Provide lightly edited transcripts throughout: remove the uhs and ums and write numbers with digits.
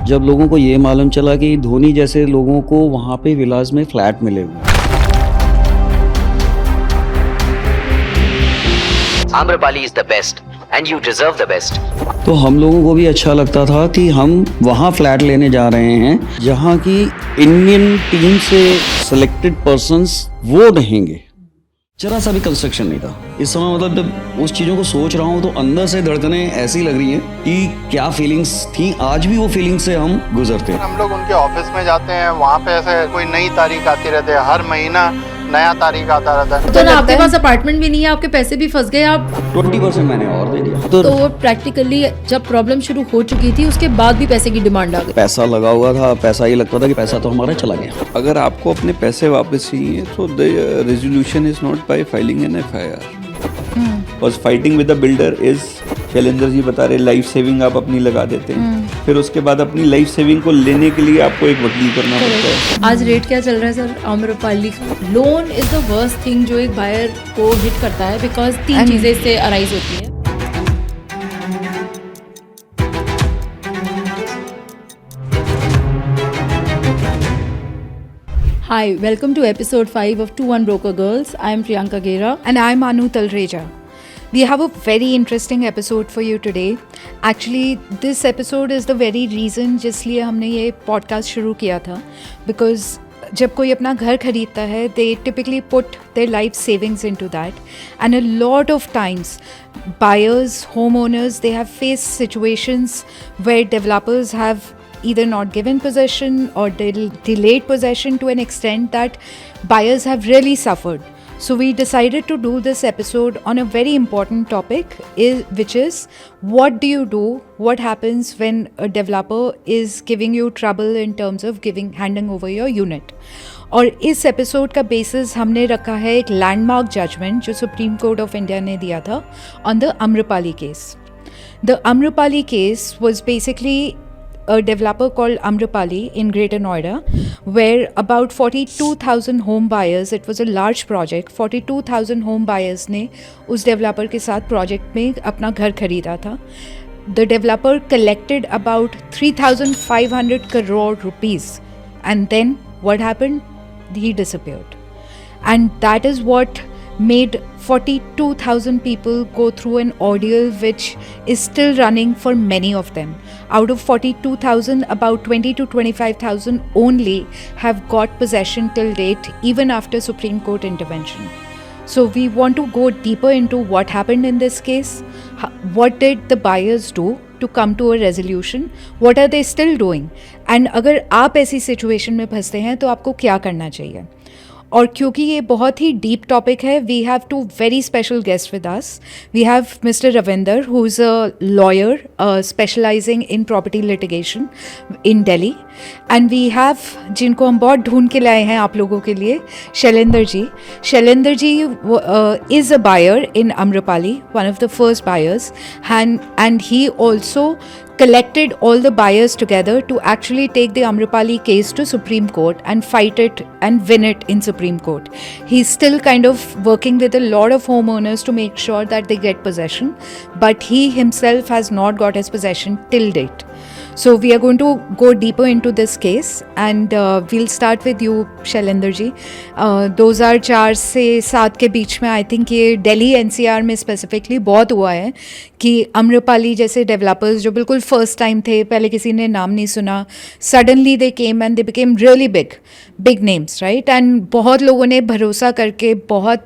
जब लोगों को ये मालूम चला कि धोनी जैसे लोगों को वहाँ पे विलास में फ्लैट मिले हुए। Amrapali is the best and you deserve the best. तो हम लोगों को भी अच्छा लगता था कि हम वहाँ फ्लैट लेने जा रहे हैं जहाँ की इंडियन टीम से सिलेक्टेड पर्संस वो रहेंगे। जरा सा भी कंस्ट्रक्शन नहीं था इस समय। मतलब जब उस चीज़ों को सोच रहा हूँ तो अंदर से धड़कनें ऐसी लग रही हैं कि क्या फीलिंग्स थी, आज भी वो फीलिंग्स से हम गुजरते हैं। हम लोग उनके ऑफिस में जाते हैं, वहाँ पे ऐसे कोई नई तारीख आती रहती है, हर महीना नया तारीख आता रहता है। तो ना आपके पास अपार्टमेंट भी नहीं है, आपके पैसे भी फंस गए, आप 20% मैंने और दे दिया। तो प्रैक्टिकली जब प्रॉब्लम शुरू हो चुकी थी उसके बाद भी पैसे की डिमांड आ गई। पैसा लगा हुआ था, पैसा ये लगता था कि पैसा तो हमारा चला गया। अगर आपको अपने पैसे वापस चाहिए तो the resolution is not by filing an FIR. Because fighting with the builder is, Shailendra ji बता रहे, लाइफ सेविंग आप अपनी लगा देते हैं, फिर उसके बाद अपनी लाइफ सेविंग को लेने के लिए आपको एक वकील करना पड़ता है। आज रेट क्या चल रहा है sir Amrapali? Loan is the worst thing जो एक बायर को हिट करता है, बिकॉज तीन चीजें इससे अराइज होती है। Hi, welcome to episode 5 of 2 Unbroker Girls. I am Priyanka Gera. And I'm Anu Talreja. We have a very interesting episode for you today. Actually, this episode is the very reason जिसलिए हमने ये podcast शुरू किया था. Because जब कोई अपना घर खरीदता है, they typically put their life savings into that. And a lot of times, buyers, homeowners, they have faced situations where developers have either not given possession or delayed possession to an extent that buyers have really suffered. So we decided to do this episode on a very important topic, which is what do you do, what happens when a developer is giving you trouble in terms of handing over your unit. और इस episode का basis हमने रखा है एक landmark judgement जो supreme court of India ने दिया था on the Amrapali case. The Amrapali case was basically a developer called Amrapali in Greater Noida, where about 42,000 home buyers, it was a large project, 42,000 home buyers ने उस developer के साथ project में अपना घर खरीदा था. The developer collected about 3,500 crore rupees, and then what happened? He disappeared. And that is what made 42,000 people go through an ordeal which is still running for many of them. Out of 42,000, about 20 to 25,000 only have got possession till date, even after Supreme Court intervention. So we want to go deeper into what happened in this case. What did the buyers do to come to a resolution? What are they still doing? And अगर आप ऐसी situation में फंसते हैं तो आपको क्या करना चाहिए? और क्योंकि ये बहुत ही डीप टॉपिक है, we have two very special guest with us. We have Mr Ravinder, who is a lawyer specialising in property litigation in Delhi. And we have, जिनको हम बहुत ढूंढ के लाए हैं आप लोगों के लिए, Shailendra ji. Shailendra ji is a buyer in Amrapali, one of the first buyers, and he also collected all the buyers together to actually take the Amrapali case to Supreme Court and fight it and win it in Supreme Court. He's still kind of working with a lot of homeowners to make sure that they get possession, but he himself has not got his possession till date. So we are going to go deeper into this case, and we'll start with you, Shailendra ji. 2004 से 7 के बीच में I think ये Delhi NCR में specifically बहुत हुआ है कि आम्रपाली जैसे डेवलपर्स जो बिल्कुल फर्स्ट टाइम थे, पहले किसी ने नाम नहीं सुना, suddenly they came and they became really big names, right. And बहुत लोगों ने भरोसा करके बहुत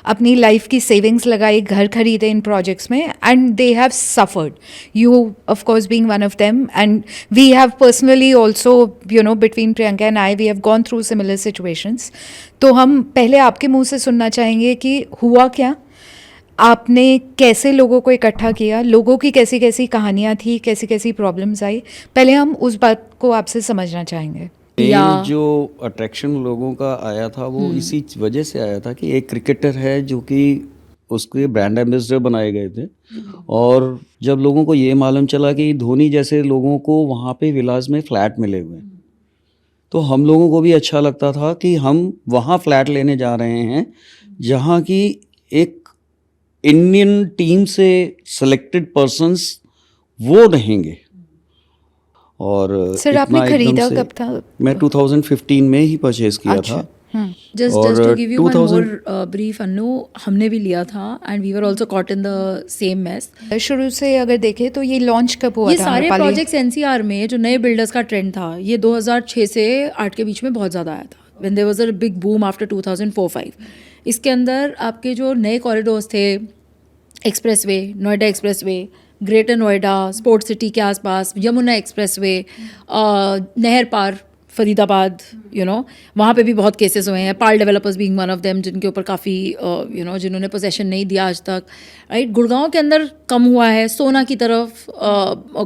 अपनी लाइफ की सेविंग्स लगाई, घर खरीदे इन प्रोजेक्ट्स में, and they have suffered. You of course being one of them, and we have personally also, you know, between Priyanka and I, we have gone through similar situations. तो हम पहले आपके मुंह से सुनना चाहेंगे कि हुआ क्या, आपने कैसे लोगों को इकट्ठा किया, लोगों की कैसी कैसी कहानियाँ थी, कैसी कैसी प्रॉब्लम्स आई. पहले हम उस बात को आपसे समझना चाहेंगे. ये जो अट्रैक्शन लोगों का आया था वो इसी वजह से आया था कि एक क्रिकेटर है जो कि उसके ब्रांड एम्बेसडर बनाए गए थे, और जब लोगों को ये मालूम चला कि धोनी जैसे लोगों को वहाँ पे विलास में फ्लैट मिले हुए हैं, तो हम लोगों को भी अच्छा लगता था कि हम वहाँ फ्लैट लेने जा रहे हैं जहाँ की एक इंडियन टीम से सिलेक्टेड पर्संस वो रहेंगे. और सर इतना आपने एकदम खरीदा से- कब था? मैं 2015 में ही परचेज किया अच्छा, था। जस्ट और to give you one 2000 more brief Annu, हमने भी लिया था and we were also caught in the same mess. शुरू से अगर देखें तो ये लॉन्च कब हुआ ये था सारे आम्रपाली? प्रोजेक्ट्स एनसीआर में जो नए बिल्डर्स का ट्रेंड था, ये 2006 से 8 के बीच में बहुत ज़्यादा आया था, when there was a big boom after 2004-5। इसके अंदर आपके जो नए कॉरिडोर्स थे, expressway, Noida expressway, Greater Noida, sports city के आसपास, यमुना एक्सप्रेसवे, नहर पार फरीदाबाद, वहाँ पे भी बहुत केसेस हुए हैं। Pal developers being one of them, जिनके ऊपर काफ़ी जिन्होंने पोजेशन नहीं दिया आज तक, राइट। गुड़गांव के अंदर कम हुआ है, सोना की तरफ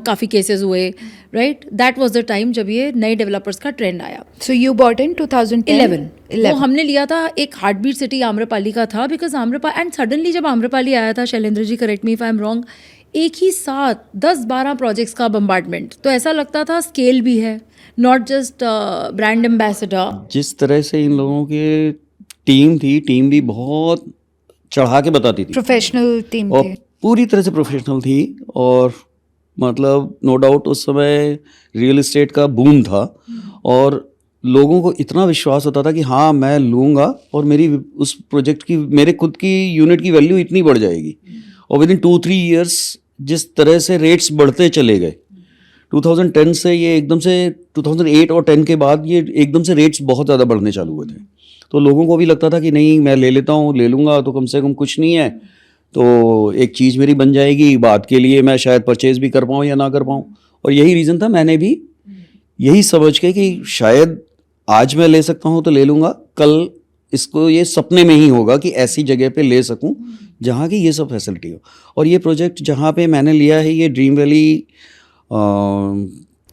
काफ़ी केसेस हुए, right. That was the time जब ये नए डेवलपर्स का ट्रेंड आया। So you bought in 2011? वो हमने लिया था, एक हार्टबीट सिटी आम्रपाली का था, बिकॉज आम्रपाली, एंड सडनली जब आम्रपाली आया था, Shailendra ji correct me if I am wrong, एक ही साथ 10-12 प्रोजेक्ट्स का बम्बार्डमेंट, तो ऐसा लगता था स्केल भी है, नॉट जस्ट ब्रांड एम्बेसडर। जिस तरह से इन लोगों की टीम भी बहुत चढ़ा के बताती थी, प्रोफेशनल टीम और थे। पूरी तरह से प्रोफेशनल थी। और मतलब नो डाउट उस समय रियल एस्टेट का बूम था और लोगों को इतना विश्वास होता था कि हाँ मैं लूँगा और मेरी उस प्रोजेक्ट की, मेरे खुद की यूनिट की वैल्यू इतनी बढ़ जाएगी। और विद इन 2-3 ईयर्स जिस तरह से रेट्स बढ़ते चले गए, 2010 से ये एकदम से 2008 और 10 के बाद ये एकदम से रेट्स बहुत ज़्यादा बढ़ने चालू हुए थे। तो लोगों को भी लगता था कि नहीं मैं ले लेता हूँ, ले लूँगा तो कम से कम कुछ नहीं है, तो एक चीज़ मेरी बन जाएगी, बाद के लिए मैं शायद परचेज भी कर पाऊँ या ना कर पाऊँ। और यही रीज़न था, मैंने भी यही समझ के कि शायद आज मैं ले सकता हूँ तो ले लूँगा, कल इसको ये सपने में ही होगा कि ऐसी जगह पे ले सकूँ जहाँ की ये सब फैसिलिटी हो। और ये प्रोजेक्ट जहाँ पे मैंने लिया है, ये ड्रीम वैली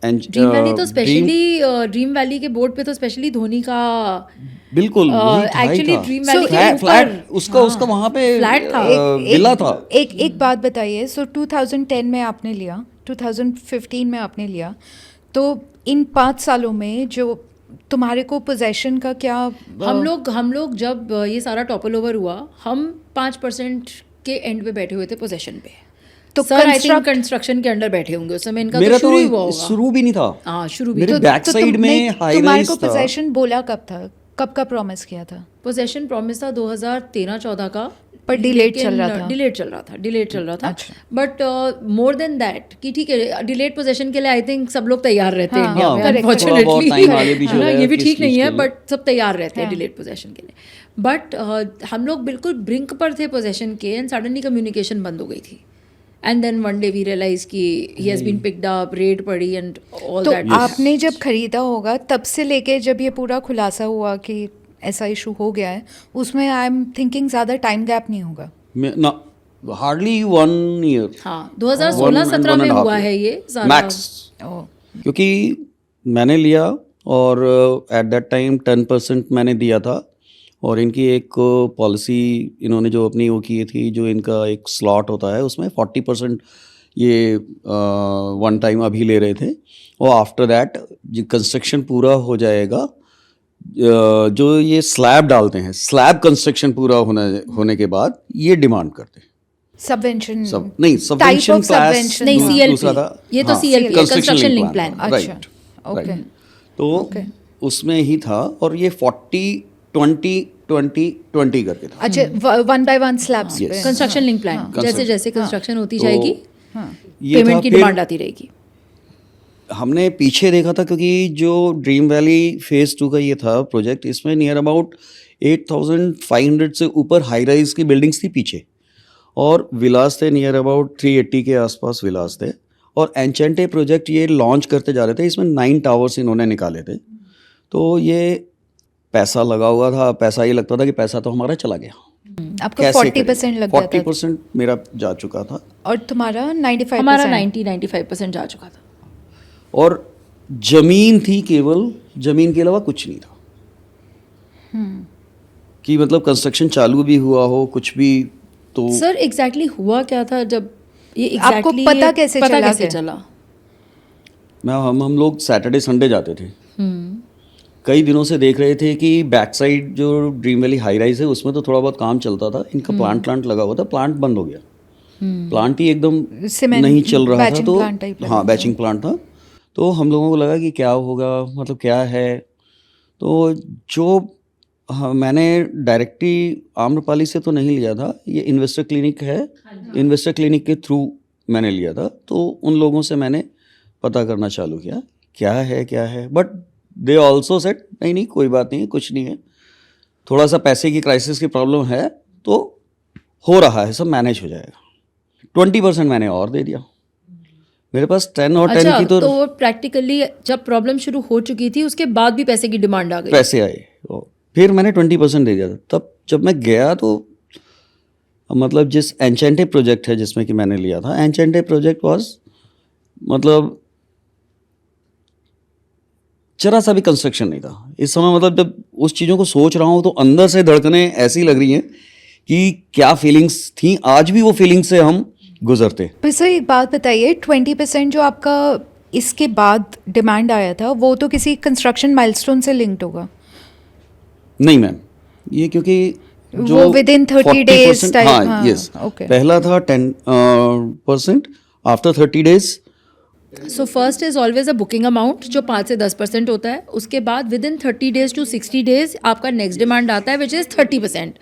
ड्रीम वैली तो स्पेशली ड्रीम वैली के बोर्ड पे तो स्पेशली धोनी का बिल्कुल वही था ही एक्चुअली था। ड्रीम वैली के फ्लैट ऊपर उसका वहाँ पे फ्लैट था। विला था। एक बात बताइए, सो 2010 में आपने लिया, 2015 में आपने लिया, तो इन 5 सालों में जो तुम्हारे को पोजेशन का क्या हम लोग जब ये सारा टॉपल ओवर हुआ, हम 5% के एंड पे बैठे हुए थे पोजेशन पे। तो सर आई थिंक कंस्ट्रक्शन के अंडर बैठे होंगे उस समय, इनका मेरा तो शुरू ही हुआ तो होगा। शुरू भी नहीं था। हाँ शुरू भी। मेरे बैक साइड में हाई तुम्हारे राइज को था। पोजेशन बोला कब था, कब का प्रॉमिस किया था? पोजेशन प्रॉमिस था 2013-14 का, पर डिलेट चल रहा था। डिलेट चल रहा था। बट मोर देन दैट कि ठीक है, डिलेट पोजेशन के लिए आई थिंक सब लोग तैयार रहते हैं हाँ, इंडिया में, correct, थोड़ा बहुत time आगे अनफॉर्चुनेटली, पीछे हो ये गया भी किस ठीक नहीं चीज़ है, के लिए। बट सब तैयार रहते हैं हाँ। डिलेट पोजेशन के लिए। बट हम लोग बिल्कुल ब्रिंक पर थे पोजेशन के, एंड सडनली कम्युनिकेशन बंद हो गई थी। And then one day we realize कि he has been picked up, raid पड़ी एंड ऑल तो दैट। आपने जब खरीदा होगा तब से लेके जब ये पूरा खुलासा हुआ कि ऐसा इशू हो गया है, उसमें आई एम थिंकिंग ज़्यादा टाइम गैप नहीं होगा। ना हार्डली 1 ईयर। हाँ 2016-17 में हुआ है ये सारा मैक्स। क्योंकि मैंने लिया और एट दैट टाइम 10% मैंने दिया था। और इनकी एक पॉलिसी इन्होंने जो अपनी वो की थी, जो इनका एक स्लॉट होता है उसमें 40% ये वन टाइम अभी ले रहे थे। और आफ्टर दैट कंस्ट्रक्शन पूरा हो जाएगा, जो ये स्लैब डालते हैं, स्लैब कंस्ट्रक्शन पूरा होने के बाद ये डिमांड करते हैं। सबवेंशन सब नहीं, सबवेंशन of क्लास subvention नहीं, हाँ। CLP, दूसरा था। ये तो हाँ, CLP, कंस्ट्रक्शन लिंक प्लान। अच्छा, राइट, ओके। राइट। तो उसमें ही था और ये 40-20-20-20 करके था। अच्छा, 1 by 1 स्लैब्स Yes. पे कंस्ट्रक्शन लिंक प्लान, जैसे जैसे कंस्ट्रक्शन होती तो जाएगी ये था। पेमेंट की फिर डिमांड आती रहेगी। हमने पीछे देखा था, क्योंकि जो ड्रीम वैली फेज 2 का ये था प्रोजेक्ट, इसमें नियर अबाउट 8500 से ऊपर हाई राइज की बिल्डिंग्स थी पीछे, और विलास थे नियर अबाउट 380 के आसपास विलास थे। और एंचेंटे प्रोजेक्ट ये लॉन्च करते जा रहे थे, इसमें 9 टावर्स इन्होंने निकाले थे। तो ये पैसा लगा हुआ था, पैसा ये लगता था कि पैसा तो हमारा चला गया, आपको कैसे 40% लग गया था 40% मेरा जा चुका था। और तुम्हारा 95%? हमारा 90-95% जा चुका था। और जमीन थी, केवल जमीन के अलावा कुछ नहीं था। कि मतलब कंस्ट्रक्शन चालू भी हुआ हो कुछ भी, तो सर एग्जैक्टली हुआ क्या था जब ये आपको exactly पता ये कैसे पता चला कैसे कि- चला? हम लोग सैटरडे संडे जाते थे। कई दिनों से देख रहे थे कि बैक साइड जो ड्रीम वैली हाई राइज है उसमें तो थोड़ा बहुत काम चलता था, इनका प्लांट लगा हुआ था, प्लांट बंद हो गया। प्लांट ही एकदम Cement नहीं चल रहा था, batching तो plant type लगा हाँ हुआ बैचिंग प्लांट था। तो हम लोगों को लगा कि क्या होगा, मतलब क्या है। तो जो मैंने डायरेक्टली आम्रपाली से तो नहीं लिया था, ये इन्वेस्टर क्लिनिक है, इन्वेस्टर क्लिनिक के थ्रू मैंने लिया था। तो उन लोगों से मैंने पता करना चालू किया क्या है, बट दे ऑल्सो सेड नहीं नहीं कोई बात नहीं, कुछ नहीं है, थोड़ा सा पैसे की क्राइसिस की प्रॉब्लम है, तो हो रहा है, सब मैनेज हो जाएगा। 20% मैंने और दे दिया। मेरे पास 10 और 10 अच्छा, की तो प्रैक्टिकली जब प्रॉब्लम शुरू हो चुकी थी उसके बाद भी पैसे की डिमांड आ गई। पैसे आए, फिर मैंने 20% दे दिया था। तब जब मैं गया तो मतलब जिस एन्चेंटे प्रोजेक्ट है जिसमें कि मैंने लिया था, एन्चेंटे प्रोजेक्ट वाज मतलब जरा सा भी कंस्ट्रक्शन नहीं था इस समय। मतलब जब उस चीज़ों को सोच रहा हूँ तो अंदर से धड़कने ऐसी लग रही हैं कि क्या फीलिंग्स थी, आज भी वो फीलिंग से हम गुजरते। पर सर एक बात बताइए, 20% जो आपका इसके बाद डिमांड आया था वो तो किसी कंस्ट्रक्शन माइलस्टोन से लिंक्ड होगा? नहीं मैम, ये क्योंकि जो वो within 30 days 40%, type, हाँ हाँ, यस, okay. पहला था 10%, after 30 days। So first is always a booking amount जो 5 से 10% होता है। उसके बाद with in 30 days to 60 days आपका नेक्स्ट डिमांड आता है विच इज़ 30%।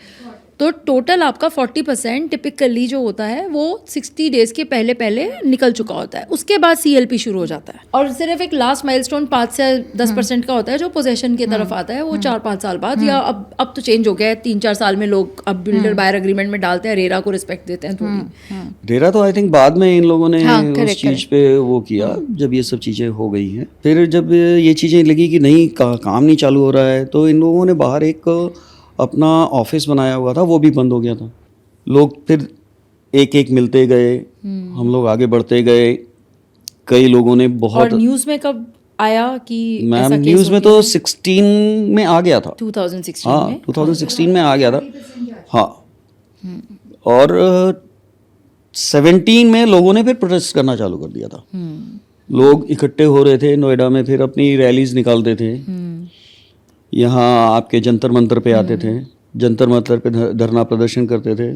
तो टोटल आपका 40% टिपिकली जो होता है वो 60 days के पहले पहले निकल चुका होता है। उसके बाद CLP शुरू हो जाता है और सिर्फ एक लास्ट माइलस्टोन 5 से 10% का होता है जो पोजेशन की तरफ आता है, वो 4-5 साल बाद, या अब तो चेंज हो गया है, 3-4 साल में लोग अब बिल्डर बायर एग्रीमेंट में डालते हैं, रेरा को रिस्पेक्ट देते हैं थोड़ी। डेरा तो आई थिंक बाद में इन लोगों ने हाँ, उस correct, चीज़ पे वो किया, जब ये सब चीज़ें हो गई हैं। फिर जब ये चीज़ें लगी कि नहीं काम नहीं चालू हो रहा है, तो इन लोगों ने बाहर एक अपना ऑफिस बनाया हुआ था, वो भी बंद हो गया था। लोग फिर एक एक मिलते गए, हम लोग आगे बढ़ते गए। कई लोगों ने और बहुत, न्यूज़ में कब आया कि मैम ऐसा केस न्यूज़ हो में गया? तो 16 में आ गया था, 2016 हाँ में 2016 में आ गया था, हाँ। और 17 में लोगों ने फिर प्रोटेस्ट करना चालू कर दिया था। लोग इकट्ठे हो रहे थे नोएडा में, फिर अपनी रैलीज निकालते थे। यहाँ आपके जंतर मंतर पे आते थे, जंतर मंतर पे धरना प्रदर्शन करते थे।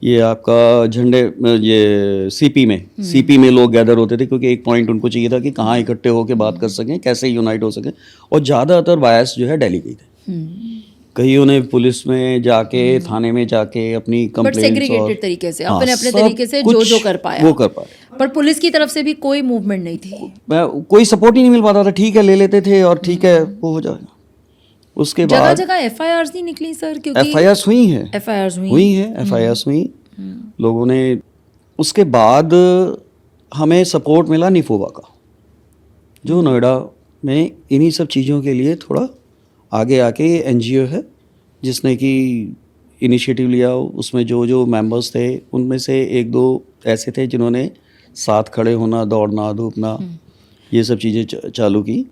ये आपका झंडे ये सीपी में लोग गैदर होते थे, क्योंकि एक पॉइंट उनको चाहिए था कि कहाँ इकट्ठे होकर बात कर सकें, कैसे यूनाइट हो सकें। और ज़्यादातर बायस जो है दिल्ली गई थे। कहीं उन्हें पुलिस में जाके, थाने में जाके अपनी बट कंप्लेंट्स सेग्रीगेटेड तरीके से, हाँ, अपने अपने सब तरीके से कुछ जो कर पाया वो कर पाए। पर पुलिस की तरफ से भी कोई मूवमेंट नहीं थी। कोई सपोर्ट ही नहीं मिल पाता था। ठीक है ले लेते थे और ठीक है वो हो जाएगा। उसके जगह बाद जगह FIRs नहीं निकली सर, क्योंकि FIRs हुई हैं, FIRs FIRs हुई लोगों ने। उसके बाद हमें सपोर्ट मिला निफोबा का, जो नोएडा में इन्हीं सब चीज़ों के लिए थोड़ा आगे आके NGO है, जिसने कि इनिशिएटिव लिया। उसमें जो जो मेंबर्स थे उनमें से एक दो ऐसे थे जिन्होंने साथ खड़े होना, दौड़ना, धूपना, ये सब चीज़ें चालू की।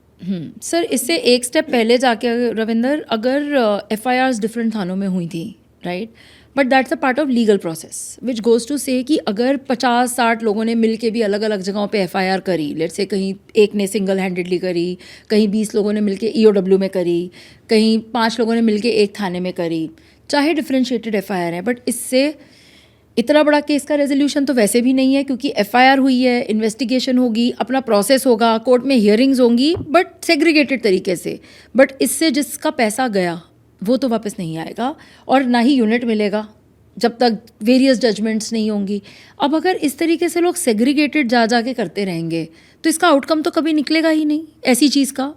सर इससे एक स्टेप पहले जाके रविंदर, अगर FIRs डिफरेंट थानों में हुई थी, right, but that's a part of legal process which goes to say कि अगर 50-60 लोगों ने मिल के भी अलग अलग जगहों पे FIR करी, लेट्स से कहीं एक ने सिंगल हैंडेडली करी, कहीं 20 लोगों ने मिल के EOW में करी, कहीं 5 लोगों ने मिल के एक थाने में करी, चाहे डिफ्रेंशिएटेड FIR है, बट इससे इतना बड़ा केस का रेजोल्यूशन तो वैसे भी नहीं है, क्योंकि FIR हुई है, इन्वेस्टिगेशन होगी, अपना प्रोसेस होगा, कोर्ट में हियरिंग्स होंगी, बट सेग्रीगेटेड तरीके से। बट इससे जिसका पैसा गया वो तो वापस नहीं आएगा, और ना ही यूनिट मिलेगा जब तक वेरियस जजमेंट्स नहीं होंगी। अब अगर इस तरीके से लोग सेग्रीगेटेड जा के करते रहेंगे तो इसका आउटकम तो कभी निकलेगा ही नहीं ऐसी चीज़ का।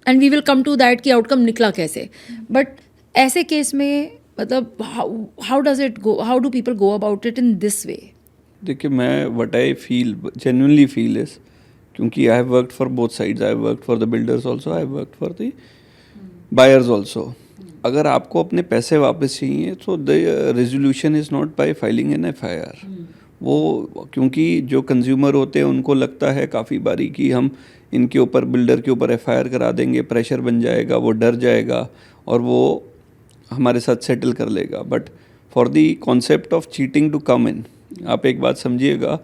And we will come to that कि आउटकम निकला कैसे। बट ऐसे केस में मतलब how does it go, how do people go about it in this way? देखिए, मैं what I feel, genuinely feel is, क्योंकि I have worked for both sides, I have worked for the builders also, I have worked for the buyers also. अगर आपको अपने पैसे वापस चाहिए तो the resolution is not by filing N FIR। वो क्योंकि जो कंज्यूमर होते हैं उनको लगता है काफ़ी बारी कि हम इनके ऊपर, बिल्डर के ऊपर FIR करा देंगे, प्रेशर बन जाएगा, वो डर जाएगा और वो हमारे साथ सेटल कर लेगा। But for the concept of cheating to come in, आप एक बात समझिएगा,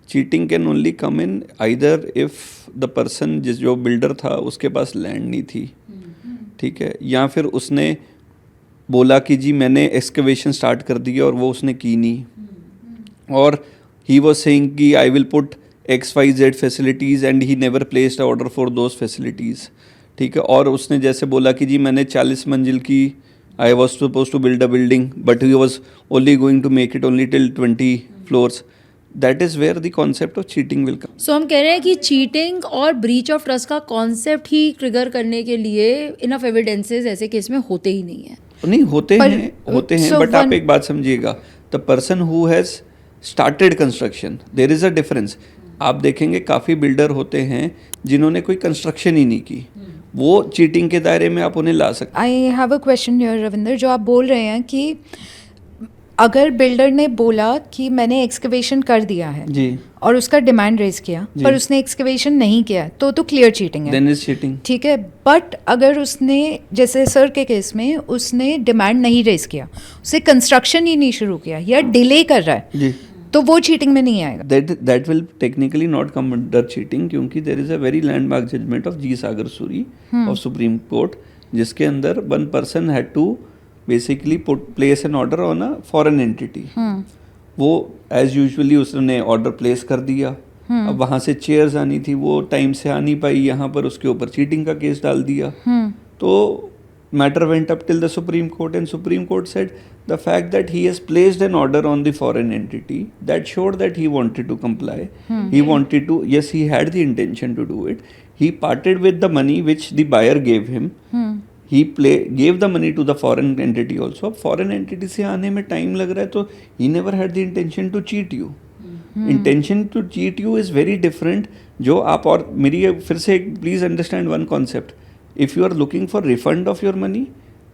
cheating can only come in either if the person, जो बिल्डर था उसके पास लैंड नहीं थी, ठीक है, या फिर उसने बोला कि जी मैंने एक्सकवेशन स्टार्ट कर दी और वो उसने की नहीं, और ही वाज सेइंग कि I will put XYZ facilities and he never placed order for those facilities, ठीक है। और उसने जैसे बोला कि जी मैंने 40 मंजिल की I was suppose to build a building but he was only going to make it only till 20 floors, that is where the concept of cheating will come. So हम कह रहे हैं कि चीटिंग और ब्रीच ऑफ ट्रस्ट का concept ही trigger करने के लिए इनफ एविडेंसेस ऐसे केस में होते ही नहीं है। नहीं होते पर- हैं so बट आप one- एक बात समझिएगा, the person who has started construction, there is a difference. आप देखेंगे काफ़ी बिल्डर होते हैं जिन्होंने कोई कंस्ट्रक्शन ही नहीं की, वो चीटिंग के दायरे में आप उन्हें ला सकते I have a question here Ravinder, जो आप बोल रहे हैं कि अगर बिल्डर ने बोला कि मैंने एक्सकवेशन कर दिया है जी, और उसका डिमांड रेज किया जी। पर उसने एक्सकवेशन नहीं किया तो क्लियर चीटिंग है, देन इज चीटिंग। ठीक है। बट अगर उसने, जैसे सर के केस में, उसने डिमांड नहीं रेज किया, उसे कंस्ट्रक्शन ही नहीं शुरू किया या डिले कर रहा है, जी, तो वो चीटिंग में नहीं आएगा। that will technically not come under cheating, क्योंकि there is a very landmark judgment of G Sagar Suri of Supreme Court, जिसके अंदर one person had to basically place an order on a foreign entity. वो as usually उसने order place कर दिया, अब वहाँ से चेयर्स आनी थी, वो टाइम से आ नहीं पाई, यहाँ पर उसके ऊपर चीटिंग का केस डाल दिया। तो matter went up till the Supreme Court and Supreme Court said the fact that he has placed an order on the foreign entity, that showed that he wanted to comply. He wanted to, yes, he had the intention to do it. He parted with the money which the buyer gave him. He gave the money to the foreign entity also. अब foreign entity से आने में time लग रहा है, तो he never had the intention to cheat you. Intention to cheat you is very different. जो आप, और मेरी फिर से please understand one concept, if you are looking for refund of your money,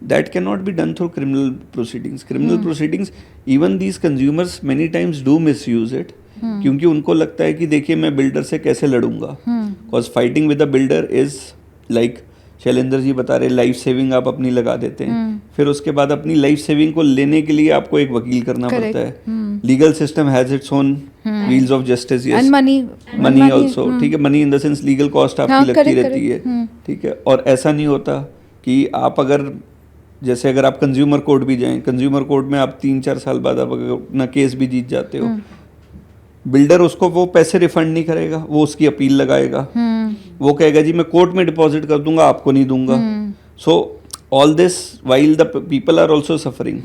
that cannot be done through criminal proceedings. Criminal proceedings, even these consumers many times do misuse it, क्योंकि उनको लगता है कि देखिए मैं बिल्डर से कैसे लड़ूंगा, because fighting with a builder is like Shailendra ji बता रहे, लाइफ सेविंग आप अपनी लगा देते हैं, फिर उसके बाद अपनी लाइफ सेविंग को लेने के लिए आपको एक वकील करना पड़ता है। Legal system has its on wheels of justice, and money also, ठीक है, money in the sense legal cost आपकी लगती रहती है, ठीक है। और ऐसा नहीं होता कि आप अगर, जैसे अगर आप कंज्यूमर कोर्ट भी जाएं, कंज्यूमर कोर्ट में आप 3-4 साल बाद आप अगर अपना केस भी जीत जाते हो, बिल्डर उसको वो पैसे रिफंड नहीं करेगा, वो उसकी अपील लगाएगा, वो कहेगा जी मैं कोर्ट में डिपॉजिट कर दूंगा, आपको नहीं दूंगा। So all this while the people are also suffering,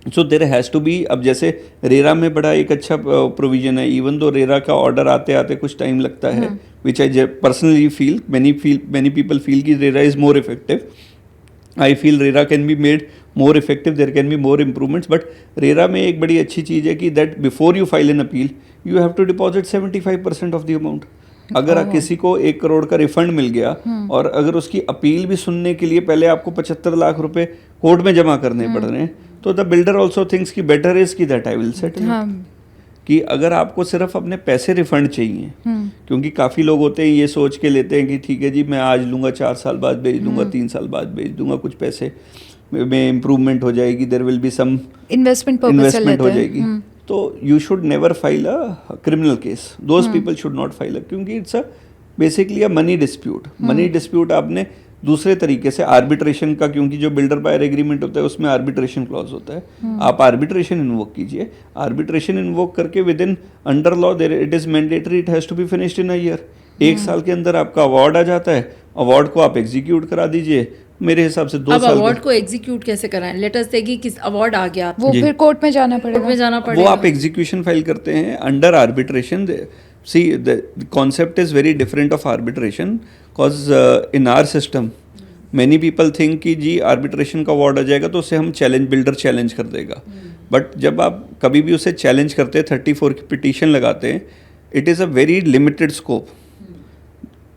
so there has to be, अब जैसे रेरा में बड़ा एक अच्छा प्रोविजन है, इवन दो रेरा का ऑर्डर आते आते कुछ टाइम लगता है, which I personally feel, many people feel कि RERA is more effective. I feel RERA can be made more effective, there can be more improvements, but RERA में एक बड़ी अच्छी चीज़ है कि that before you file an appeal, you have to deposit 75% of the amount. अगर किसी को 1 करोड़ का रिफंड मिल गया और अगर उसकी अपील भी सुनने के लिए पहले आपको 75 लाख रुपए कोर्ट में जमा करने पड़ रहे हैं, तो द बिल्डर ऑल्सो थिंक्स कि बेटर इज कि दैट आई विल सेटल, कि अगर आपको सिर्फ अपने पैसे रिफंड चाहिए, क्योंकि काफ़ी लोग होते हैं ये सोच के लेते हैं कि ठीक है जी मैं आज लूँगा, 4 साल बाद बेच दूंगा, 3 साल बाद बेच दूंगा, कुछ पैसे में इम्प्रूवमेंट हो जाएगी, there will be some investment हो जाएगी, तो you should never file a criminal case, those people should not file, क्योंकि it's a basically a money dispute. Money dispute आपने दूसरे तरीके से आर्बिट्रेशन का, क्योंकि जो बिल्डर बायर एग्रीमेंट होता है उसमें आर्बिट्रेशन क्लॉज होता है, आप आर्बिट्रेशन इन्वोक कीजिए, आर्बिट्रेशन इन्वोक करके within under law there it is mandatory, it has to be finished in a year, 1 साल के अंदर आपका अवार्ड आ जाता है, अवार्ड को आप एग्जीक्यूट करा दीजिए, मेरे हिसाब से 2 साल। अब अवार्ड को एग्जीक्यूट कैसे कराएं? लेट अस से कि किस अवार्ड आ गया, वो फिर कोर्ट में जाना पड़ेगा, कोर्ट में जाना वो पड़ेगा, आप एग्जीक्यूशन फाइल करते हैं under arbitration. See the concept is very different of arbitration, because in our system many people think कि जी आर्बिट्रेशन का अवार्ड आ जाएगा तो उसे हम बिल्डर चैलेंज कर देगा, बट जब आप कभी भी उसे चैलेंज करते हैं, 34 की पिटीशन लगाते हैं, it is a very limited scope.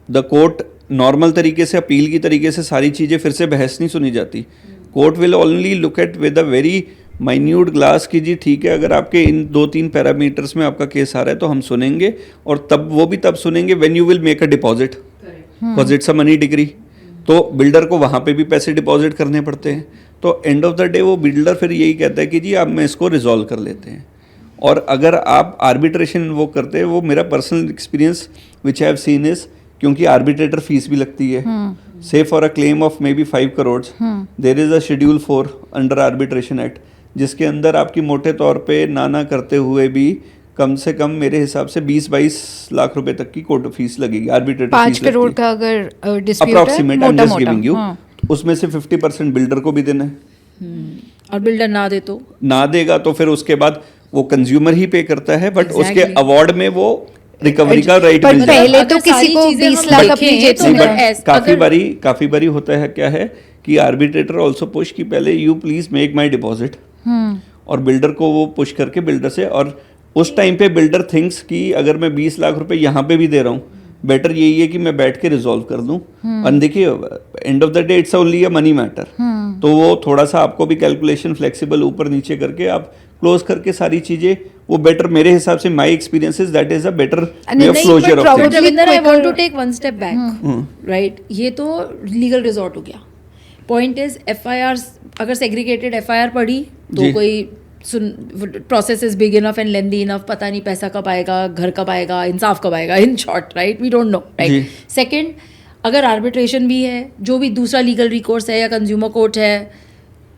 The court normal तरीके से, अपील की तरीके से सारी चीज़ें फिर से बहस नहीं सुनी जाती, court will only look at with a very minute glass की जी ठीक है, अगर आपके इन 2-3 पैरामीटर्स में आपका केस आ रहा है तो हम सुनेंगे, और तब वो भी तब सुनेंगे when you will make a deposit, because it's a money degree, तो बिल्डर को वहाँ पे भी पैसे डिपॉजिट करने पड़ते हैं, तो एंड ऑफ द डे वो बिल्डर फिर यही कहता है कि जी आप मैं इसको रिजॉल्व कर लेते हैं। और अगर आप आर्बिट्रेशन वो करते हैं, वो मेरा personal experience which I have seen is, क्योंकि आर्बिट्रेटर फीस भी लगती है, say for a claim of may be 5 crore there is a schedule 4 under arbitration act, जिसके अंदर आपकी मोटे तौर पे ना करते हुए भी कम से कम मेरे हिसाब से 20-22 लाख रुपए तक की कोर्ट फीस लगेगी, आर्बिट्रेटर 5 फीस करोड़ लगती है का अगर डिस्प्यूट है, अप्रॉक्सीमेट, आई एम मोटा जस्ट मोटा गिविंग यू। हाँ। उसमें से 50% बिल्डर को भी देना है, और बिल्डर ना दे तो ना देगा तो फिर उसके बाद वो कंज्यूमर ही पे करता है, बट उसके Exactly. अवार्ड में वो रिकवरी का राइट पर मिल जाता है। पहले अगर तो किसी सारी को चीजें 20 हम लाख देखें अपनी जेब तो से नहीं, अगर मिला। बट काफी अगर- बारी होता है क्या है कि आर्बिट्रेटर ऑल्सो पुश कि पहले you please make my deposit, और बिल्डर को वो पुश करके बिल्डर से, और उस टाइम पे बिल्डर थिंक्स कि अगर मैं 20 लाख रुपए यहाँ पे भी दे रहा हूँ, बेटर यही है कि मैं बैठ के रिजॉल्व कर दूं। और देखिए end of the day it's only a money matter, तो वो थोड़ा सा आपको भी कैलकुलेशन फ्लेक्सिबल ऊपर नीचे करके आप क्लोज करके सारी चीजें वो बेटर, मेरे हिसाब से my experiences that is a better way of नहीं, closure but of probably- things. Ravinder, I want to quicker- take one step back, right? ये तो लीगल रिजॉर्ट हो गया। पॉइंट इज एफआईआर, अगर सेग्रीगेटेड एफआईआर पड़ी तो जी। कोई सुन, process is big enough and lengthy enough, पता नहीं पैसा कब आएगा, घर कब आएगा, इंसाफ कब आएगा, in short, right? We don't know, right? जी। सेकंड, अगर आर्बिट्रेशन भी है, जो भी दूसरा लीगल रिकोर्स है या कंज्यूमर कोर्ट है,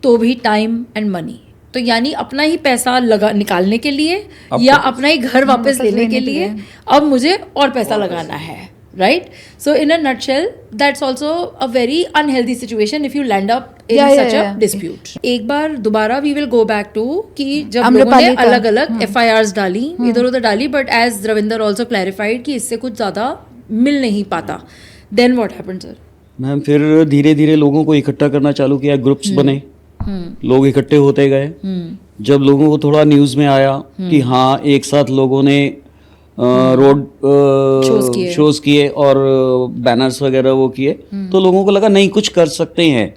तो भी टाइम एंड मनी। तो यानी अपना ही पैसा लगा निकालने के लिए या अपना ही घर वापस लेने के लिए अब मुझे और पैसा लगाना है, right? So in a nutshell that's also a very unhealthy situation if you land up in such a dispute. एक बार दोबारा we will go back to कि जब लोगों ने आम्रपाली का, अलग अलग एफआईआर्स डाली, इधर उधर डाली, but as Ravinder also clarified कि इससे कुछ ज्यादा मिल नहीं पाता, then what happened sir? Ma'am फिर धीरे धीरे लोगों को इकट्ठा करना चालू किया, ग्रुप्स बने, लोग इकट्ठे होते गए। जब लोगों को थोड़ा न्यूज़ में आया कि हाँ एक साथ लोगों ने रोड शोज किए और बैनर्स वगैरह वो किए, तो लोगों को लगा नहीं कुछ कर सकते हैं,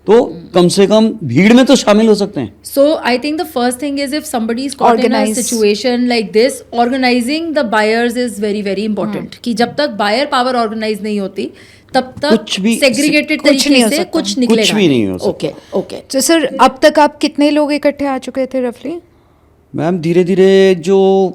तो कम से कम भीड़ में तो शामिल हो सकते हैं। So I think the first thing is if somebody is caught in a Organize. situation like this, organizing the buyers is very very important. कि जब तक buyer power organize नहीं होती तब तक कुछ भी- segregated कुछ नहीं तरीके हो से सकता। कुछ निकलेगा कुछ भी नहीं हो सकता। Okay okay. तो सर अब तक आप कितने लोग इकट्ठे आ चुके थे रफली? मैम धीरे धीरे जो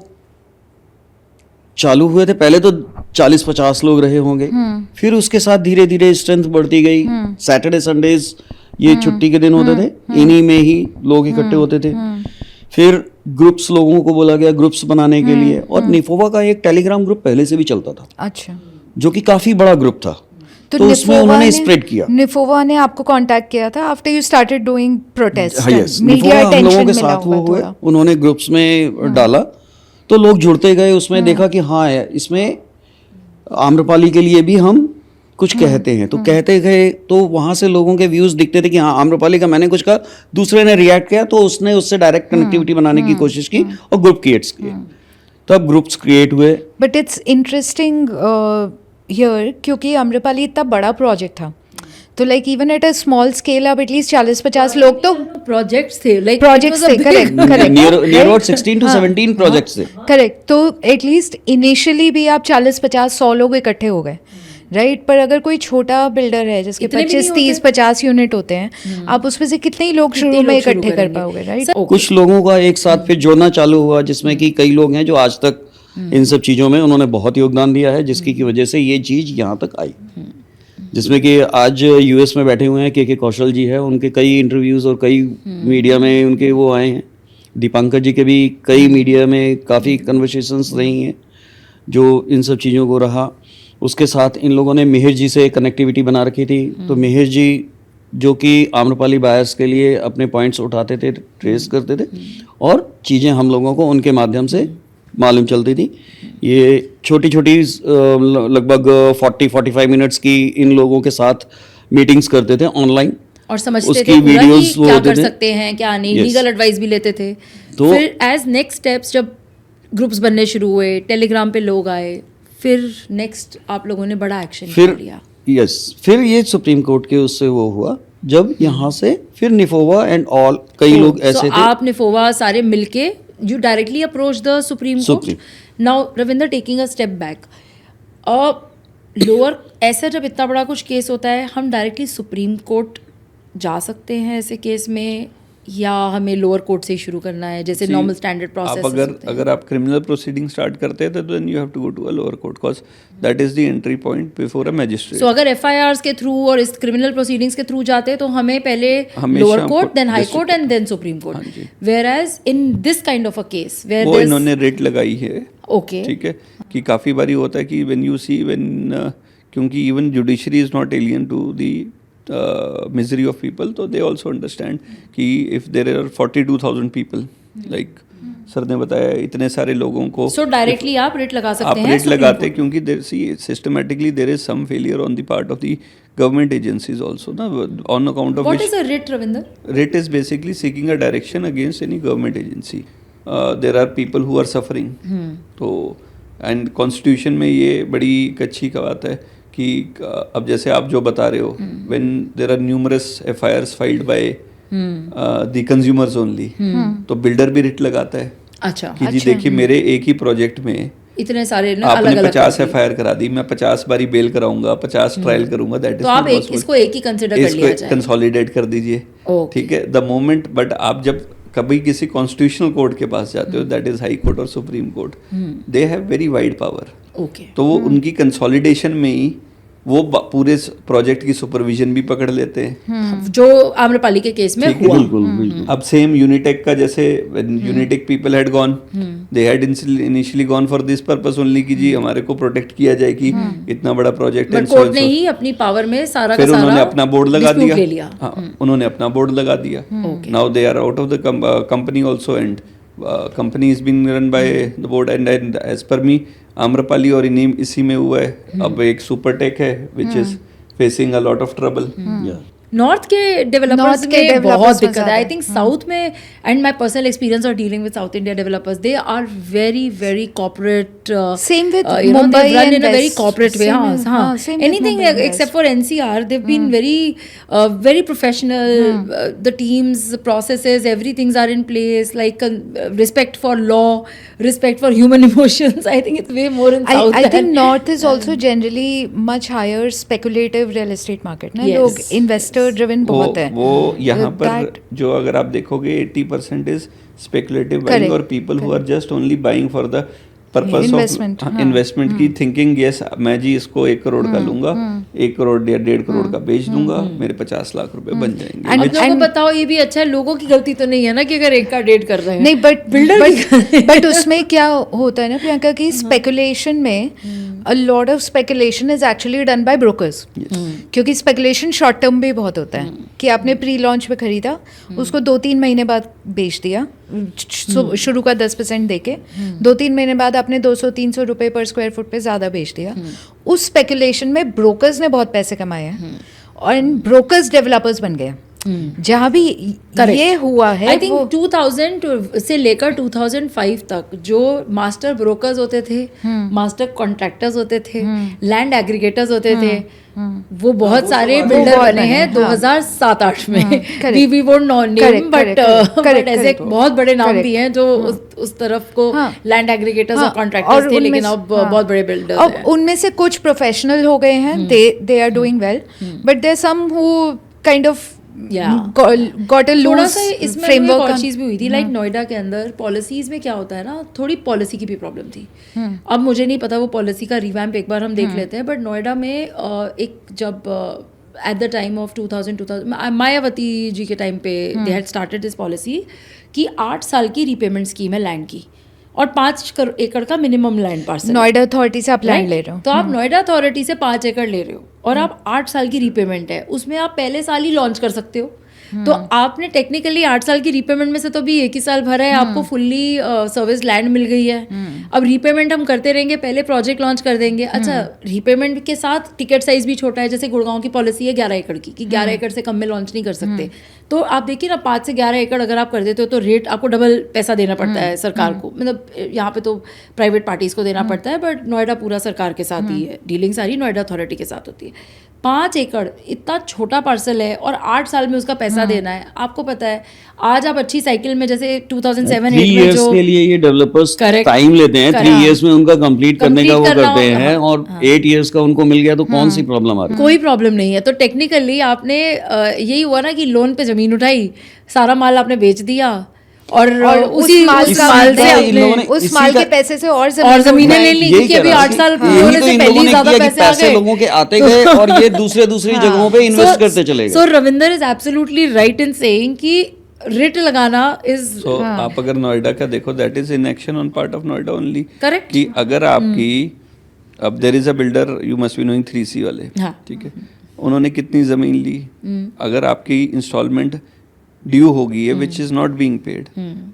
चालू हुए थे पहले तो 40-50 लोग रहे होंगे, फिर उसके साथ धीरे धीरे स्ट्रेंथ बढ़ती गई। सैटरडे संडेज ये छुट्टी के दिन होते थे, इन्हीं में ही लोग इकट्ठे होते थे। फिर ग्रुप्स लोगों को बोला गया ग्रुप्स बनाने के लिए, और निफोवा का एक टेलीग्राम ग्रुप पहले से भी चलता था अच्छा, जो कि काफी बड़ा ग्रुप था, तो उसमें निफोवा उन्होंने ने- स्प्रेड किया। निफोवा ने आपको कांटेक्ट किया था after you started doing protest? हाँ यस, मीडिया हम अटेंशन लोगों के मिला साथ वो होगा हुए, थोड़ा। उन्होंने ग्रुप्स में डाला तो लोग जुड़ते गए, उसमें देखा कि हाँ है, इसमें आम्रपाली के लिए भी हम कुछ कहते हैं, तो कहते गए, तो वहां से लोगों के व्यूज दिखते थे कि हाँ आम्रपाली का मैंने कुछ कहा, दूसरे ने रिएक्ट किया, तो उसने उससे डायरेक्ट कनेक्टिविटी बनाने की कोशिश की और ग्रुप क्रिएट्स किए, तब ग्रुप्स क्रिएट हुए। बट इट्स इंटरेस्टिंग हियर क्योंकि आम्रपाली इतना बड़ा प्रोजेक्ट था, तो like even at a small scale अब एटलीस्ट 40-50 लोग तो प्रोजेक्ट्स थे, लाइक प्रोजेक्ट्स थे, correct correct near about 16 to 17 projects थे। करेक्ट। तो एटलीस्ट इनिशियली भी आप 40-50-100 लोग इकट्ठे हो गए, राइट? पर अगर कोई छोटा बिल्डर है जिसके इतने भी 25, नहीं 30, 50 यूनिट होते हैं, आप उसमें से कितने ही लोग शुरू में इकट्ठे कर पाओगे, राइट? कुछ लोगों का एक साथ फिर जोड़ना चालू हुआ, जिसमें कि कई लोग हैं जो आज तक इन सब चीज़ों में उन्होंने बहुत योगदान दिया है, जिसकी की वजह से ये चीज़ यहाँ तक आई, जिसमें कि आज यूएस में बैठे हुए हैं के कौशल जी है, उनके कई इंटरव्यूज़ और कई मीडिया में उनके वो आए हैं। दीपांकर जी के भी कई मीडिया में काफ़ी कन्वर्सेशंस रही हैं जो इन सब चीज़ों को रहा। उसके साथ इन लोगों ने मिहिर जी से कनेक्टिविटी बना रखी थी, तो मिहिर जी जो कि आम्रपाली बायर्स के लिए अपने पॉइंट्स उठाते थे, ट्रेस करते थे, और चीज़ें हम लोगों को उनके माध्यम से मालूम चलती थी। ये छोटी छोटी लगभग 40-45 मिनट्स की इन लोगों के साथ मीटिंग्स करते थे ऑनलाइन, और समझते उसकी थे पूरा videos कि वो क्या होते कर थे। सकते हैं क्या नहीं, Yes. लीगल एडवाइस भी लेते थे। तो- फिर एज नेक्स्ट स्टेप्स जब ग्रुप्स बनने शुरू हुए, टेलीग्राम पे लोग आए, फिर नेक्स्ट आप लोगों ने बड़ा एक्शन फिर लिया। यस, फिर ये सुप्रीम कोर्ट के उससे वो हुआ, जब यहाँ से फिर निफोवा एंड ऑल कई लोग ऐसे थे। आप निफोवा सारे मिलके you directly approach the supreme court. Supreme. Now Ravinder, taking a step back, lower ऐसा जब इतना बड़ा कुछ केस होता है, हम डायरेक्टली सुप्रीम कोर्ट जा सकते हैं ऐसे केस में, या हमें लोअर कोर्ट से ही शुरू करना है, जैसे नॉर्मल स्टैंडर्ड प्रोसेस? आप अगर आप क्रिमिनल प्रोसीडिंग स्टार्ट करते हैं तो then you have to go to a lower court because that is the entry point before a magistrate. So अगर एफआईआर्स के थ्रू और इस क्रिमिनल प्रोसीडिंग्स के थ्रू जाते हैं तो हमें पहले lower court, then high court and then supreme court. Whereas in this kind of a case where वो इन्होंने रेट लगाई है. ओके, ठीक है, कि काफ़ी बारी होता है कि व्हेन यू सी क्योंकि even judiciary is not alien to the misery of people, तो they also understand कि if there are 42,000 people, like sir ने बताया इतने सारे लोगों को, so directly आप रेट लगा सकते हैं. आप रेट लगाते हैं क्योंकि systematically there is some failure on the part of the government agencies also, na, on account of What which is a writ, Ravinder? writ is basically seeking a direction against any government agency. There are people who are suffering. तो and constitution में ये बड़ी कच्ची बात है कि अब जैसे आप जो बता रहे हो, when there are numerous FIRs filed by the consumers only, तो बिल्डर भी रिट लगाता है. अच्छा, कि जी देखिए मेरे एक ही प्रोजेक्ट में इतने सारे आपने 50 FIR करा दी, मैं 50 बारी बेल कराऊंगा, 50 ट्रायल करूंगा, दैट इज तो आप इसको एक ही कंसिडर कर लिया जाए, कंसोलिडेट कर दीजिए. ठीक है, द मोमेंट बट आप जब कभी किसी कॉन्स्टिट्यूशनल कोर्ट के पास जाते हो, दैट इज हाई कोर्ट और supreme court, they have very wide power. Okay, तो वो उनकी कंसोलिडेशन में ही वो पूरे प्रोजेक्ट की सुपरविजन भी पकड़ लेते हैं, जो आम्रपाली के केस में हुआ. बिल्कुल. अब सेम यूनिटेक का, जैसे Unitech people had gone, they had initially gone for this purpose only कि जी हमारे को प्रोटेक्ट किया जाए कि इतना बड़ा प्रोजेक्ट है. कोर्ट ने ही अपनी पावर में सारा फिर का उन्होंने सारा अपना बोर्ड लगा dispute दिया. उन्होंने अपना बोर्ड लगा दिया. Now they are out of the company also and company is being run by the board and as per me Amrapali और इन्हीं इसी में हुआ है. अब एक सुपरटेक है which is facing a lot of trouble. North के डेवलपर्स में बहुत दिक्कत है. आई थिंक साउथ में, and my personal experience of dealing with south India developers, they are very very corporate. Same with you know, Mumbai they run and in a very West. corporate way. Same with- हाँ, same with anything Mumbai and except West. for NCR, they've been very professional. The teams, the processes, everything's are in place. Like respect for law, respect for human emotions. I think it's way more in South. I think North is also generally much higher speculative real estate market. ना Yes. लोग investor driven बहुत है. वो यहाँ पर That- जो अगर आप देखोगे 80% इज स्पेकुलेटिव बाइंग Correct. और people who are just only buying for the purpose Investment, of हाँ. इन्वेस्टमेंट की थिंकिंग, यस मैं जी इसको 1 करोड़ का लूंगा, 1 करोड़ या 1.5 करोड़ का बेच दूंगा, मेरे 50 लाख रुपए बन जाएंगे. आप लोगों को बताओ, ये भी अच्छा है, लोगों की गलती तो नहीं है ना कि अगर एक का डेट कर रहे हैं. नहीं, बट उसमें क्या होता है ना प्रियंका, कि स्पेकुलेशन में अ lot of speculation is actually done by brokers. क्योंकि स्पेकुलेशन शॉर्ट टर्म भी बहुत होता है कि आपने प्री लॉन्च में खरीदा, उसको 2-3 महीने बाद बेच दिया, शुरू का 10% देके 2-3 महीने बाद आपने 200-300 रुपए पर स्क्वायर फुट पे ज़्यादा बेच दिया. उस स्पेकुलेशन में ब्रोकर्स ने बहुत पैसे कमाए हैं और ब्रोकर्स डेवलपर्स बन गए. जहाँ भी ये हुआ है, आई थिंक 2000 से लेकर 2005 तक जो मास्टर ब्रोकर्स होते थे, मास्टर कॉन्ट्रैक्टर्स होते थे, लैंड एग्रीगेटर्स होते थे, वो बहुत सारे बिल्डर बने हैं 2007-8 में. We won't know name, but ऐसे बहुत बड़े नाम भी हैं जो उस तरफ को लैंड एग्रीगेटर्स और कॉन्ट्रैक्टर्स थे, लेकिन अब बहुत बड़े बिल्डर्स हैं. अब उनमें से कुछ प्रोफेशनल हो गए हैं, they are doing well, but there some who kind of got a थोड़ा लूज सा इसमें एक फ्रेमवर्क. और चीज़ भी हुई थी, लाइक नोएडा के अंदर पॉलिसीज में क्या होता है ना, थोड़ी पॉलिसी की भी प्रॉब्लम थी. अब मुझे नहीं पता वो पॉलिसी का रिवैम्प एक बार हम देख लेते हैं, बट नोएडा में एक जब at the time of 2000 Mayawati ji के टाइम पे they had started this policy कि 8 साल की रीपेमेंट स्कीम है लैंड की और 5 एकड़ का minimum land parcel. Noida authority से आप लैंड ले रहे हो, तो आप नोएडा अथॉरिटी से 5 एकड़ ले रहे हो और आप 8 साल की रीपेमेंट है, उसमें आप पहले साल ही लॉन्च कर सकते हो. तो आपने टेक्निकली 8 साल की रीपेमेंट में से तो भी 1 ही साल भरा है, आपको फुल्ली सर्विस लैंड मिल गई है. अब रीपेमेंट हम करते रहेंगे, पहले प्रोजेक्ट लॉन्च कर देंगे. अच्छा, रीपेमेंट के साथ टिकट साइज भी छोटा है, जैसे गुड़गांव की पॉलिसी है 11 एकड़ की कि 11 एकड़ से कम में लॉन्च नहीं कर सकते. तो आप देखिए ना, 5 से 11 एकड़ अगर आप कर देते हो तो रेट आपको डबल पैसा देना पड़ता है सरकार को. मतलब यहाँ पे तो प्राइवेट पार्टीज को देना पड़ता है, बट नोएडा पूरा सरकार के साथ ही है, डीलिंग सारी नोएडा अथॉरिटी के साथ होती है. 5 एकड़ इतना छोटा पार्सल है और 8 साल में उसका पैसा पैसा देना है, आपको पता है आज आप अच्छी साइकिल में जैसे 2007-8 3 में इयर्स जो के लिए ये डेवलपर्स Correct. टाइम लेते हैं, 3 Correct. इयर्स में उनका कंप्लीट करने का वो Complete करना करते होगा, हैं, और 8 इयर्स का उनको मिल गया तो कौन सी प्रॉब्लम आ रही है? कोई प्रॉब्लम नहीं है। तो टेक्निकली आपने यही हुआ ना कि लोन पे जमीन उठाई, सारा माल आपने बेच दिया और उसी उस माल उस का माल से इन लोगों ने आपने उस इसी माल का- के पैसे से और जमीनें ले मैं ली, यही क्योंकि कह अभी रहा 8 था साल कि होने यही से तो इन पहले लोगों ही ने ज्यादा किया कि पैसे आ पैसे गए। लोगों के आते गए और ये दूसरे जगहों पे इन्वेस्ट करते चले सो गए। Ravinder is absolutely right in saying कि रिट लगाना इज सो आप अगर नोएडा का देखो, that is inaction on part of Noida only. Correct. कि अगर आपकी अब there is a builder, you must be knowing 3C वाले, हाँ। ठीक है, उन्होंने कितनी जमीन ली, अगर आपकी इंस्टॉलमेंट ड्यू होगी है which is not being paid,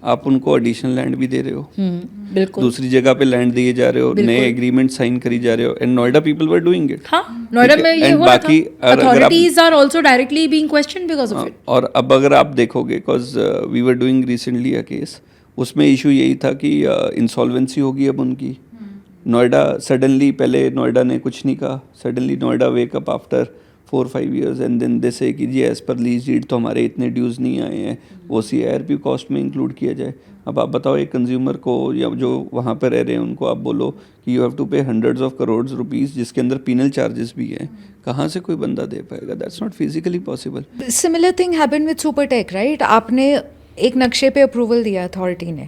आप उनको एडिशनल लैंड भी दे रहे हो, बिल्कुल दूसरी जगह पे लैंड दिए जा रहे हो, नए एग्रीमेंट साइन करी जा रहे हो, and Noida people were doing it. हाँ, नोएडा ठीक में है, ये and हो रहा था। बाकी अगर आप- authorities are also directly being questioned because of it. और अब अगर आप देखोगे, because we were doing recently a case, उसमें इशू यही था कि इंसॉल्वेंसी होगी अब उनकी। नोएडा सडनली, पहले नोएडा ने कुछ नहीं कहा, suddenly Noida wake up after 4-5 years and then they say कि जी एज पर लीज डीड तो हमारे इतने ड्यूज नहीं आए हैं, OCIRP कॉस्ट में इंक्लूड किया जाए। अब आप बताओ एक कंज्यूमर को या जो वहाँ पर रह रहे हैं उनको आप बोलो कि यू हैव टू पे हंड्रेड्स ऑफ करोड़ रुपीस जिसके अंदर पीनल चार्जेस भी हैं, कहाँ से कोई बंदा दे पाएगा? That's not physically possible. Similar thing happened with Supertech, right? आपने एक नक्शे पे अप्रूवल दिया अथॉरिटी ने,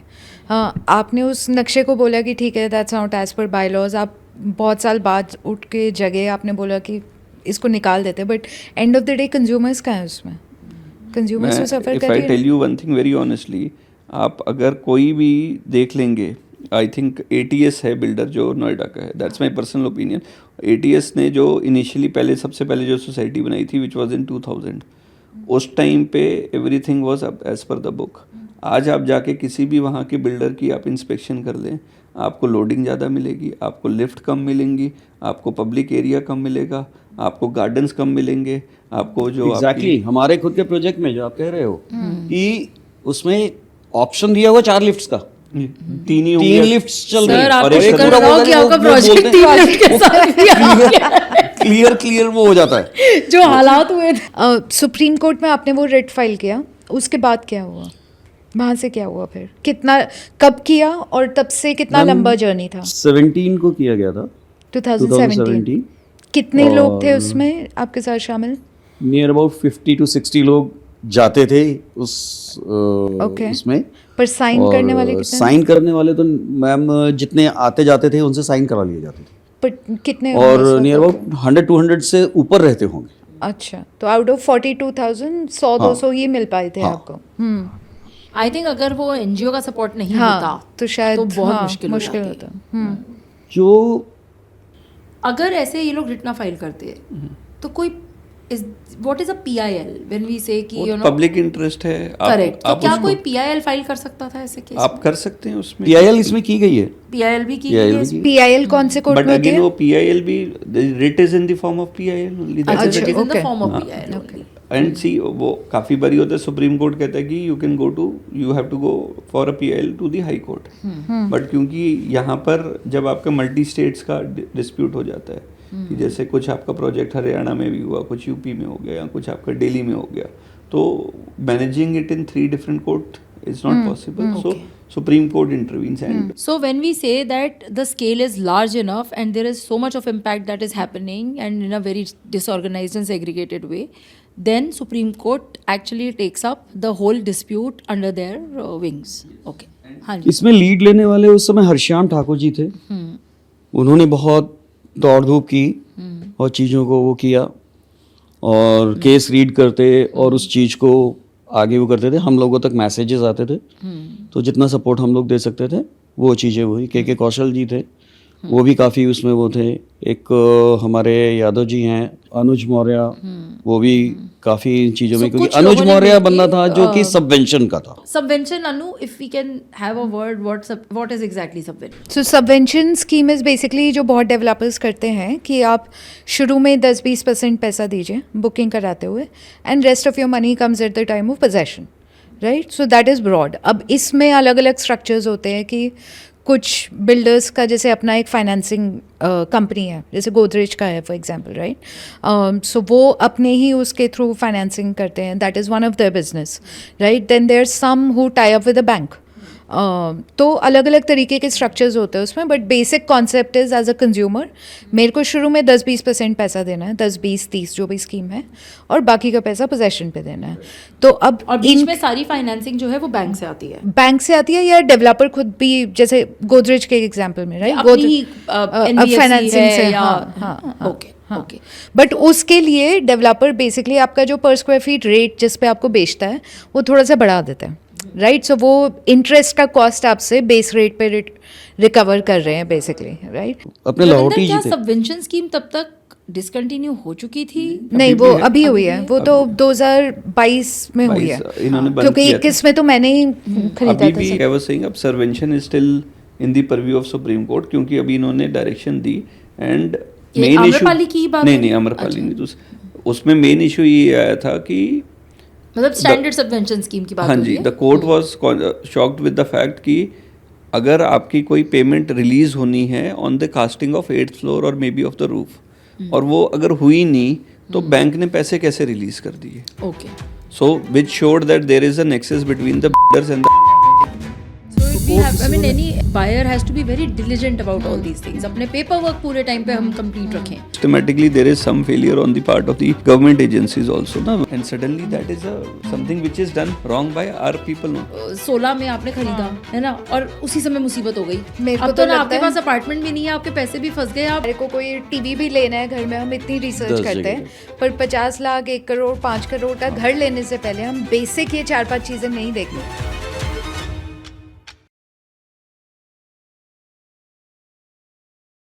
हाँ, आपने उस नक्शे को बोला कि ठीक है that's not as per bylaws. आप बहुत साल बाद उठ के जगह आपने बोला कि इसको निकाल देते, but end of the day consumers का है उसमें, कंज्यूमर्स तो सफ़र इफ कर आई रहे टेल हैं। You one thing very honestly, आप अगर कोई भी देख लेंगे, आई थिंक ATS है बिल्डर जो नोएडा का है, that's my personal opinion. ATS ने जो इनिशियली पहले सबसे पहले जो सोसाइटी बनाई थी विच वॉज इन 2000, उस टाइम पे everything was as per the book. आज आप जाके किसी भी वहाँ के बिल्डर की आप इंस्पेक्शन कर लें, आपको लोडिंग ज़्यादा मिलेगी, आपको लिफ्ट कम मिलेंगी, आपको पब्लिक एरिया कम मिलेगा, आपको गार्डन्स कम मिलेंगे, आपको जो एग्जैक्टली हमारे खुद के प्रोजेक्ट में जो आप कह रहे हो कि उसमें ऑप्शन दिया हुआ 4 लिफ्ट्स का, तीन ही 3 लिफ्ट्स चल रही सर हैं। आप और एक फिक्र पूरा ना हो बोलते कि हैं, आपका वो प्रोजेक्ट बोलते हैं, 3 लिफ्ट के साथ भी आ गया। क्लियर वो हो जाता है। जो हालात हुए थे। सुप्रीम कोर्ट में आपने वो रिट फाइल किया, उसके बाद क्या हुआ? वहाँ से क्या हुआ फिर? कितना, कब किया और तब से कितना लंबा जर्नी था? 17 को किया गया था, 2017। कितने लोग थे उसमें आपके साथ शामिल? नियर अबाउट 50 to 60 लोग जाते थे उस Okay. उसमें। पर साइन करने वाले कितने? साइन करने वाले तो मैम जितने आते जाते थे उनसे साइन करा लिए जाते थे, पर कितने होंगे और इस वक्त? नियर अबाउट 100-200 से ऊपर रहते होंगे। अच्छा, तो आउट ऑफ 42,000 100-200 ही मिल पाए थे आपको? आई थिंक अगर वो एनजीओ का सपोर्ट नहीं हाँ, होता तो शायद तो बहुत हाँ, मुश्किल हो मुश्किल जाती। होता। जो अगर ऐसे ये लोग रिट ना फाइल करते तो कोई what is a PIL when we say कि यू नो पब्लिक इंटरेस्ट है, करेक्ट, तो क्या उसको- कोई PIL फाइल कर सकता था ऐसे केस? आप कर सकते हैं उसमें PIL इसमें की गई है, PIL भी की PIL गई है भी की। PIL कौन से कोर्ट बट में होती अगेन है? वो PIL भी writ is in the form of PIL only, that is अच्छा, it is in the okay. Form of PIL only. And see वो काफी बारी होता है, सुप्रीम कोर्ट कहता है कि you have to go for a PIL to the high court, but क्योंकि यहाँ पर जब आपका मल्टी स्टेट्स का डिस्प्यूट हो जाता है कि जैसे कुछ आपका प्रोजेक्ट हरियाणा में भी हुआ, कुछ यूपी में हो गया, कुछ आपका दिल्ली में हो गया, तो managing it in 3 different court is not possible, so supreme court intervenes and So when we say that the scale is large enough and there is so much of impact that is happening and in a very disorganized and segregated way, then Supreme Court actually takes up the whole dispute under their wings. Okay. हाँ जी. इसमें lead लेने वाले उस समय हरश्याम ठाकुर जी थे। उन्होंने बहुत दौड़ धूप की और चीज़ों को वो किया और केस रीड करते और उस चीज़ को आगे वो करते थे, हम लोगों तक मैसेजेस आते थे, तो जितना सपोर्ट हम लोग दे सकते थे वो चीज़ें हुई। के कौशल जी थे, वो भी काफ़ी उसमें वो थे। एक हमारे यादव जी हैं, अनुज मौर्य, वो भी काफ़ी चीज़ों में, So, क्योंकि कुछ अनुज लोगों ने मौर्य मिलके, बंदा था जो कि सबवेंशन का था। Subvention, Anu, if we can have a word, what is exactly subvention? So subvention scheme is basically जो बहुत डेवलपर्स करते हैं कि आप शुरू में 10-20% पैसा दीजिए बुकिंग कराते हुए, and rest of your money comes at the time of possession, right? So that is broad. अब इसमें अलग अलग स्ट्रक्चर्स होते हैं कि कुछ बिल्डर्स का जैसे अपना एक फाइनेंसिंग कंपनी है, जैसे गोदरेज का है फॉर एग्जांपल, राइट? सो वो अपने ही उसके थ्रू फाइनेंसिंग करते हैं, that is one of their business, right? Then there some who tie up with a bank. तो अलग अलग तरीके के स्ट्रक्चर्स होते हैं उसमें, but basic concept is as a consumer मेरे को शुरू में 10-20% पैसा देना है, 10-20-30 जो भी स्कीम है, और बाकी का पैसा पोजेशन पे देना है. तो अब और बीच में सारी फाइनेंसिंग जो है वो बैंक से आती है, बैंक से आती है या डेवलपर खुद भी, जैसे गोदरेज के एग्जांपल में, राइट? अपनी ही NBFC फाइनेंसिंग है से, या हाँ. Okay okay. बट उसके लिए डेवलपर बेसिकली आपका जो पर स्क्वायर फीट रेट जिस पे आपको बेचता है वो थोड़ा सा बढ़ा देता है, राइट? सो वो इंटरेस्ट का कॉस्ट आपसे बेस रेट पे रिकवर कर रहे हैं बेसिकली, राइट? अपने लाहौटी जी क्या थे सबवेंशन स्कीम तब तक डिसकंटिन्यू हो चुकी थी? नहीं, वो अभी हुई है, वो तो 2022 में हुई है, इन्होंने बंद क्योंकि किया था। 21 में तो मैंने ही खरीदा अभी था भी सब. आई वाज सेइंग अब subvention is still in the purview of supreme court, क्योंकि अभी इन्होंने डायरेक्शन दी एंड ये मेन इशू आम्रपाली की बात नहीं है? नहीं आम्रपाली नहीं, तो उसमें मेन इशू ये आया था कि मतलब स्टैंडर्ड सबवेंशन स्कीम की बात हाँ हो जी, रही है? The court was shocked with the fact कि अगर आपकी कोई पेमेंट रिलीज होनी है on the casting of 8th floor और maybe of the roof, और वो अगर हुई नहीं तो बैंक ने पैसे कैसे रिलीज कर दिए? Okay. So which showed that there is a nexus between the builders and the We have, I mean, any buyer has to be very diligent about all these things. अपने paperwork पूरे time पे हम complete रखें. systematically there is some failure on the part of the government agencies also na, and suddenly that is something which is done wrong by our people no? 16 में आपने खरीदा है ना, और उसी समय मुसीबत हो गई. मेरे को अब तो तो ना लगता आपके है- पास अपार्टमेंट भी नहीं है, आपके पैसे भी फंस गए. आप हमारे को कोई टीवी भी लेना है घर में, हम इतनी रिसर्च 10 करते हैं, पर 50 लाख 1 करोड़ 5 करोड़ का घर लेने से पहले हम बेसिक ये 4-5 चीज़ें नहीं देखते.